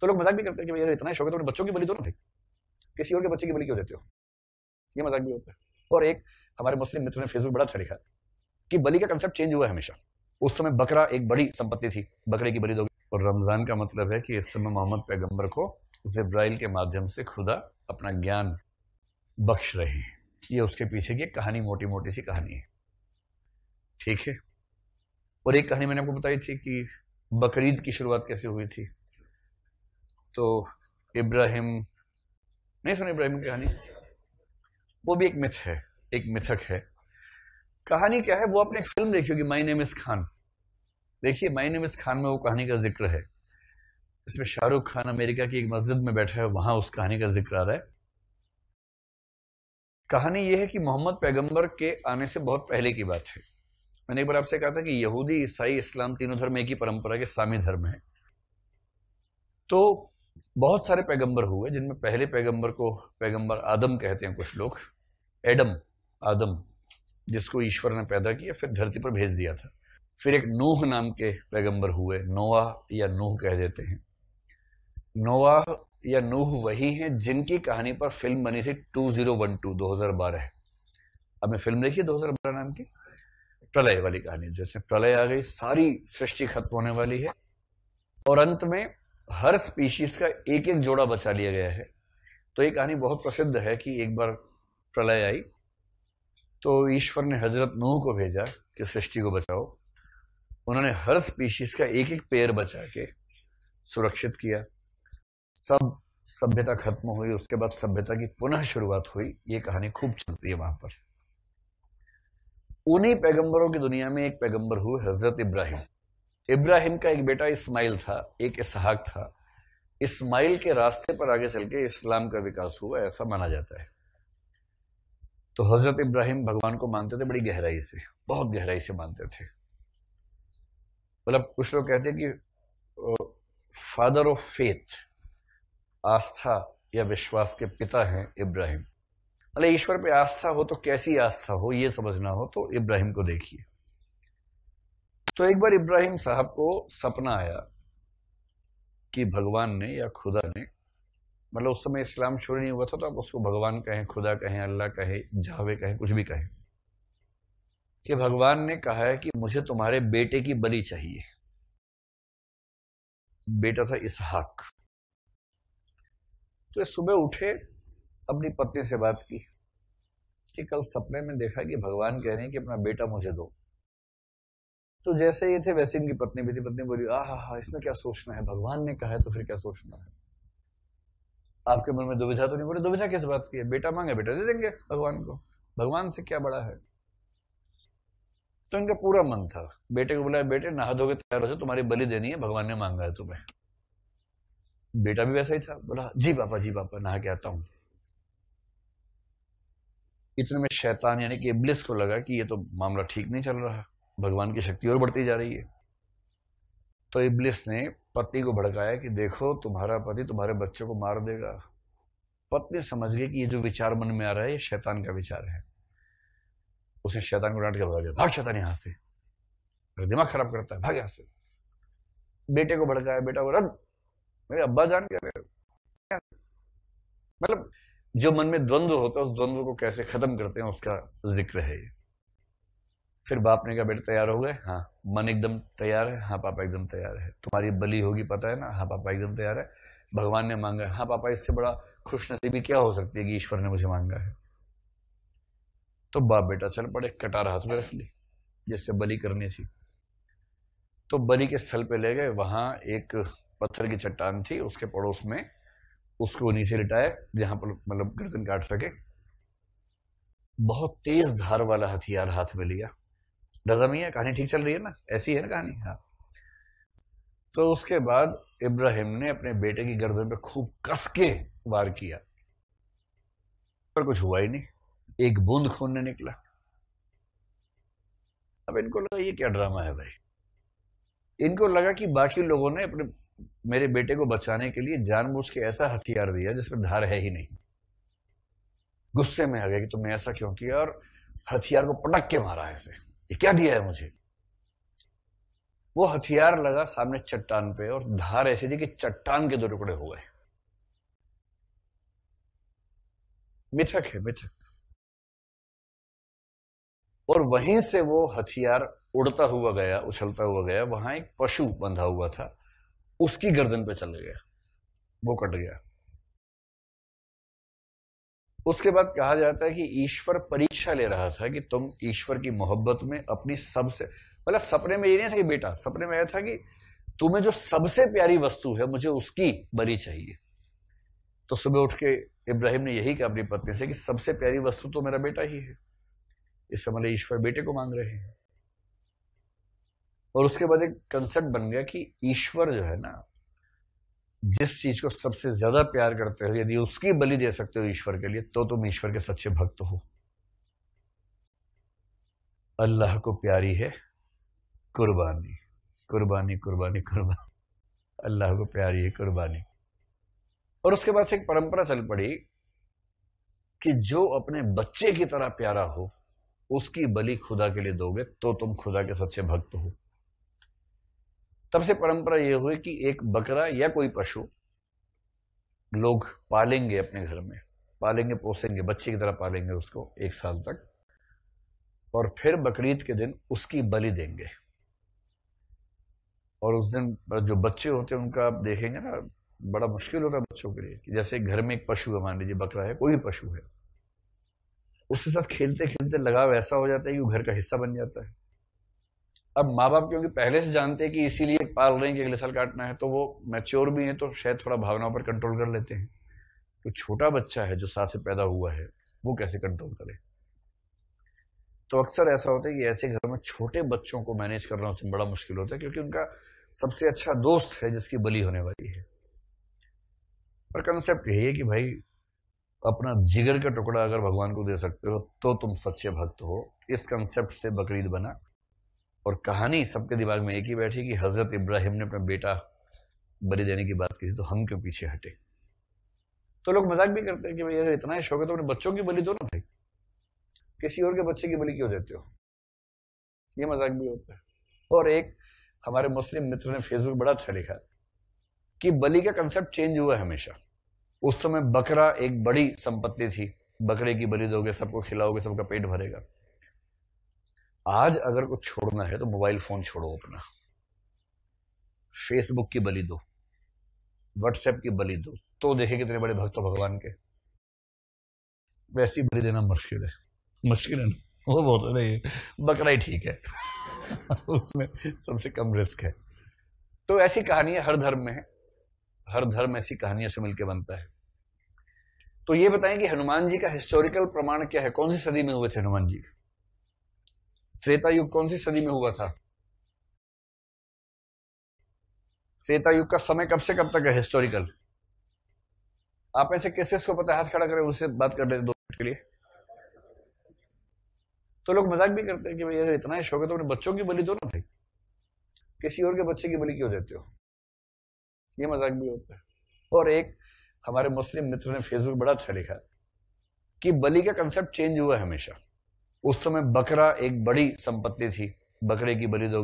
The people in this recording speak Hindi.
तो लोग मजाक भी करते हैं कि भाई यार इतना ही शौक है तो अपने बच्चों की बलि दो ना भाई, किसी और के बच्चे की बलि क्यों देते हो, ये मजाक भी होता है। और एक हमारे मुस्लिम मित्र ने फेसबुक बड़ा अच्छा लिखा कि बलि का कंसेप्ट चेंज हुआ है हमेशा। उस समय बकरा एक बड़ी संपत्ति थी, बकरे की बलि दोगे। और रमजान का मतलब है कि इस समय मोहम्मद पैगंबर को जिब्राइल के माध्यम से खुदा अपना ज्ञान बख्श रहे हैं। ये उसके पीछे की कहानी, मोटी मोटी सी कहानी है, ठीक है। और एक कहानी मैंने आपको बताई थी कि बकरीद की शुरुआत कैसे हुई थी। तो इब्राहिम, नहीं सुना इब्राहिम की कहानी? वो भी एक मिथ है, एक मिथक है। कहानी क्या है, वो आपने एक फिल्म देखी होगी, माई नेम इज खान। देखिए माई नेम इज खान में वो कहानी का जिक्र है। इसमें शाहरुख खान अमेरिका की एक मस्जिद में बैठा है, वहां उस कहानी का जिक्र आ रहा है। कहानी यह है कि मोहम्मद पैगंबर के आने से बहुत पहले की बात है। मैंने एक बार आपसे कहा था कि यहूदी, ईसाई, इस्लाम तीनों धर्म एक ही परंपरा के सामी धर्म है। तो बहुत सारे पैगंबर हुए, जिनमें पहले पैगंबर को पैगंबर आदम कहते हैं कुछ लोग, एडम, आदम, जिसको ईश्वर ने पैदा किया फिर धरती पर भेज दिया था। फिर एक नूह नाम के पैगंबर हुए, नोआह या नूह कह देते हैं। नोआह या नूह वही हैं जिनकी कहानी पर फिल्म बनी थी 2012, 2012। आपने फिल्म देखी 2012 नाम की, प्रलय वाली कहानी, जैसे प्रलय आ गई, सारी सृष्टि खत्म होने वाली है और अंत में हर स्पीशीज का एक एक जोड़ा बचा लिया गया है। तो ये कहानी बहुत प्रसिद्ध है कि एक बार प्रलय आई तो ईश्वर ने हजरत नूह को भेजा कि सृष्टि को बचाओ। उन्होंने हर स्पीशीज का एक एक पेड़ बचा के सुरक्षित किया। सब सभ्यता खत्म हुई, उसके बाद सभ्यता की पुनः शुरुआत हुई। ये कहानी खूब चलती है वहां पर। उन्हीं पैगंबरों की दुनिया में एक पैगंबर हुए हजरत इब्राहिम। इब्राहिम का एक बेटा इस्माइल था, एक इसहाक था। इस्माइल के रास्ते पर आगे चल के इस्लाम का विकास हुआ, ऐसा माना जाता है। तो हजरत इब्राहिम भगवान को मानते थे बड़ी गहराई से, बहुत गहराई से मानते थे। मतलब कुछ लोग कहते हैं कि फादर ऑफ फेथ, आस्था या विश्वास के पिता हैं इब्राहिम। मतलब ईश्वर पे आस्था हो तो कैसी आस्था हो ये समझना हो तो इब्राहिम को देखिए। तो एक बार इब्राहिम साहब को सपना आया कि भगवान ने या खुदा ने, मतलब उस समय इस्लाम शुरू नहीं हुआ था तो आप उसको भगवान कहें, खुदा कहें, अल्लाह कहें, जावे कहें, कुछ भी कहें, कि भगवान ने कहा है कि मुझे तुम्हारे बेटे की बलि चाहिए। बेटा था इसहाक। तो ये सुबह उठे, अपनी पत्नी से बात की कि कल सपने में देखा कि भगवान कह रहे हैं कि अपना बेटा मुझे दो। तो जैसे ये थे वैसे इनकी पत्नी भी थी। पत्नी बोली, हा, इसमें क्या सोचना है, भगवान ने कहा है तो फिर क्या सोचना है, आपके मन में दुविधा तो नहीं? बोले दुविधा किस बात की है, बेटा मांगे बेटा दे देंगे भगवान को, भगवान से क्या बड़ा है। तो इनका पूरा मन था, बेटे को बुलाया, बेटे नहा धोके तैयार हो जाओ, तुम्हारी बलि देनी है, भगवान ने मांगा है तुम्हें। बेटा भी वैसा ही था, बोला जी पापा, जी पापा, नहा के आता हूं। इतने में शैतान यानी कि इब्लिस को लगा कि ये तो मामला ठीक नहीं चल रहा, भगवान की शक्ति और बढ़ती जा रही है। तो इब्लिस ने पत्नी को भड़काया कि देखो तुम्हारा पति तुम्हारे बच्चे को मार देगा। पत्नी समझ गई कि ये जो विचार मन में आ रहा है ये शैतान का विचार है। उसने शैतान को डांट के भगा दिया, भाग शैतान यहां से, मेरा दिमाग खराब करता है, भाग यहां से। बेटे को भड़काया, बेटा बोला मेरे अब्बा जान के, मतलब जो मन में द्वंद्व होता है उस द्वंद्व को कैसे खत्म करते हैं उसका जिक्र है ये। फिर बाप ने कहा बेटे तैयार हो गए? हाँ। मन एकदम तैयार है? हाँ पापा एकदम तैयार है। तुम्हारी बलि होगी पता है ना? हाँ पापा एकदम तैयार है। भगवान ने मांगा है? हाँ पापा, इससे बड़ा खुशनसीबी क्या हो सकती है कि ईश्वर ने मुझे मांगा है। तो बाप बेटा चल पड़े, कटार हाथ में रख ली जिससे बलि करनी थी। तो बलि के स्थल पे ले गए, वहां एक पत्थर की चट्टान थी, उसके पड़ोस में उसको नीचे लिटाए जहां पर मतलब गर्दन काट सके। बहुत तेज धार वाला हथियार हाथ में लिया। रजमी है, कहानी ठीक चल रही है ना, ऐसी है ना कहानी? हाँ। तो उसके बाद इब्राहिम ने अपने बेटे की गर्दन पे खूब कस के वार किया, पर कुछ हुआ ही नहीं, एक बूंद खून नहीं निकला। अब इनको लगा ये क्या ड्रामा है भाई। इनको लगा कि बाकी लोगों ने अपने मेरे बेटे को बचाने के लिए जानबूझ के ऐसा हथियार दिया जिसमें धार है ही नहीं। गुस्से में आ गया कि तुमने ऐसा क्यों किया, और हथियार को पटक के मारा ऐसे, ये क्या दिया है मुझे। वो हथियार लगा सामने चट्टान पे और धार ऐसी थी कि चट्टान के 2 टुकड़े हो गए। मिथक है, मिथक। और वहीं से वो हथियार उड़ता हुआ गया, उछलता हुआ गया, वहां एक पशु बंधा हुआ था, उसकी गर्दन पे चल गया, वो कट गया। उसके बाद कहा जाता है कि ईश्वर परीक्षा ले रहा था कि तुम ईश्वर की मोहब्बत में अपनी सबसे, मतलब सपने में ये नहीं था कि बेटा, सपने में यह था कि तुम्हें जो सबसे प्यारी वस्तु है मुझे उसकी बलि चाहिए। तो सुबह उठ के इब्राहिम ने यही कहा अपनी पत्नी से कि सबसे प्यारी वस्तु तो मेरा बेटा ही है। इस समय ईश्वर बेटे को मांग रहे हैं। और उसके बाद एक कंसेप्ट बन गया कि ईश्वर जो है ना, जिस चीज को सबसे ज्यादा प्यार करते हो, यदि उसकी बलि दे सकते हो ईश्वर के लिए, तो तुम ईश्वर के सच्चे भक्त हो। अल्लाह को प्यारी है कुर्बानी, कुर्बानी कुर्बानी कुर्बानी। अल्लाह को प्यारी है कुर्बानी। और उसके बाद से एक परंपरा चल पड़ी कि जो अपने बच्चे की तरह प्यारा हो उसकी बलि खुदा के लिए दोगे तो तुम खुदा के सच्चे भक्त हो। तब से परंपरा यह हुई कि एक बकरा या कोई पशु लोग पालेंगे, अपने घर में पालेंगे, पोसेंगे, बच्चे की तरह पालेंगे उसको 1 साल तक, और फिर बकरीद के दिन उसकी बलि देंगे। और उस दिन जो बच्चे होते हैं उनका आप देखेंगे ना, बड़ा मुश्किल होता है बच्चों के लिए कि जैसे घर में एक पशु है, मान लीजिए बकरा है, कोई पशु है, उसके साथ खेलते खेलते लगाव ऐसा हो जाता है कि वो घर का हिस्सा बन जाता है। अब माँ बाप क्योंकि पहले से जानते हैं कि इसीलिए पाल रहे हैं कि अगले साल काटना है, तो वो मैच्योर भी हैं, तो शायद थोड़ा भावनाओं पर कंट्रोल कर लेते हैं। तो छोटा बच्चा है जो साथ से पैदा हुआ है, वो कैसे कंट्रोल करे? तो अक्सर ऐसा होता है कि ऐसे घर में छोटे बच्चों को मैनेज करना उसमें बड़ा मुश्किल होता है, क्योंकि उनका सबसे अच्छा दोस्त है जिसकी बलि होने वाली है। पर कंसेप्ट यही है कि भाई अपना जिगर का टुकड़ा अगर भगवान को दे सकते हो तो तुम सच्चे भक्त हो। इस कंसेप्ट से बकरीद बना। और कहानी सबके दिमाग में एक ही बैठी कि हजरत इब्राहिम ने अपना बेटा बलि देने की बात की, तो हम क्यों पीछे हटे? तो लोग मजाक भी करते हैं कि भाई अगर इतना ही शौक है तो अपने बच्चों की बलि दो ना भाई, किसी और के बच्चे की बलि क्यों देते हो? ये मजाक भी होता है। और एक हमारे मुस्लिम मित्र ने फेसबुक बड़ा अच्छा लिखा कि बलि का कंसेप्ट चेंज हुआ है हमेशा। उस समय बकरा एक बड़ी संपत्ति थी, बकरे की बलि दोगे, सबको खिलाओगे, सबका पेट भरेगा। आज अगर कुछ छोड़ना है तो मोबाइल फोन छोड़ो अपना, फेसबुक की बलि दो, व्हाट्सएप की बलि दो, तो देखे कितने बड़े भक्त हो भगवान के। वैसी बलि देना मुश्किल है, मुश्किल है ना, वो बहुत नहीं, बकरा ही ठीक है उसमें सबसे कम रिस्क है। तो ऐसी कहानियां हर धर्म में है, हर धर्म ऐसी कहानियों से मिलकर बनता है। तो ये बताएं कि हनुमान जी का हिस्टोरिकल प्रमाण क्या है? कौन सी सदी में हुए थे हनुमान जी? त्रेता युग कौन सी सदी में हुआ था? त्रेता युग का समय कब से कब तक है हिस्टोरिकल? आप ऐसे किस को पता है? हाथ खड़ा करें, उससे बात कर लेते 2 मिनट के लिए। तो लोग मजाक भी करते हैं कि भाई अगर इतना ही शौक है तो अपने बच्चों की बलि दो ना भाई, किसी और के बच्चे की बलि क्यों देते हो? ये मजाक भी होता है। और एक हमारे मुस्लिम मित्र ने फेसबुक बड़ा अच्छा लिखा कि बलि का कंसेप्ट चेंज हुआ है हमेशा। उस समय बकरा एक बड़ी संपत्ति थी, बकरे की बलि दोगे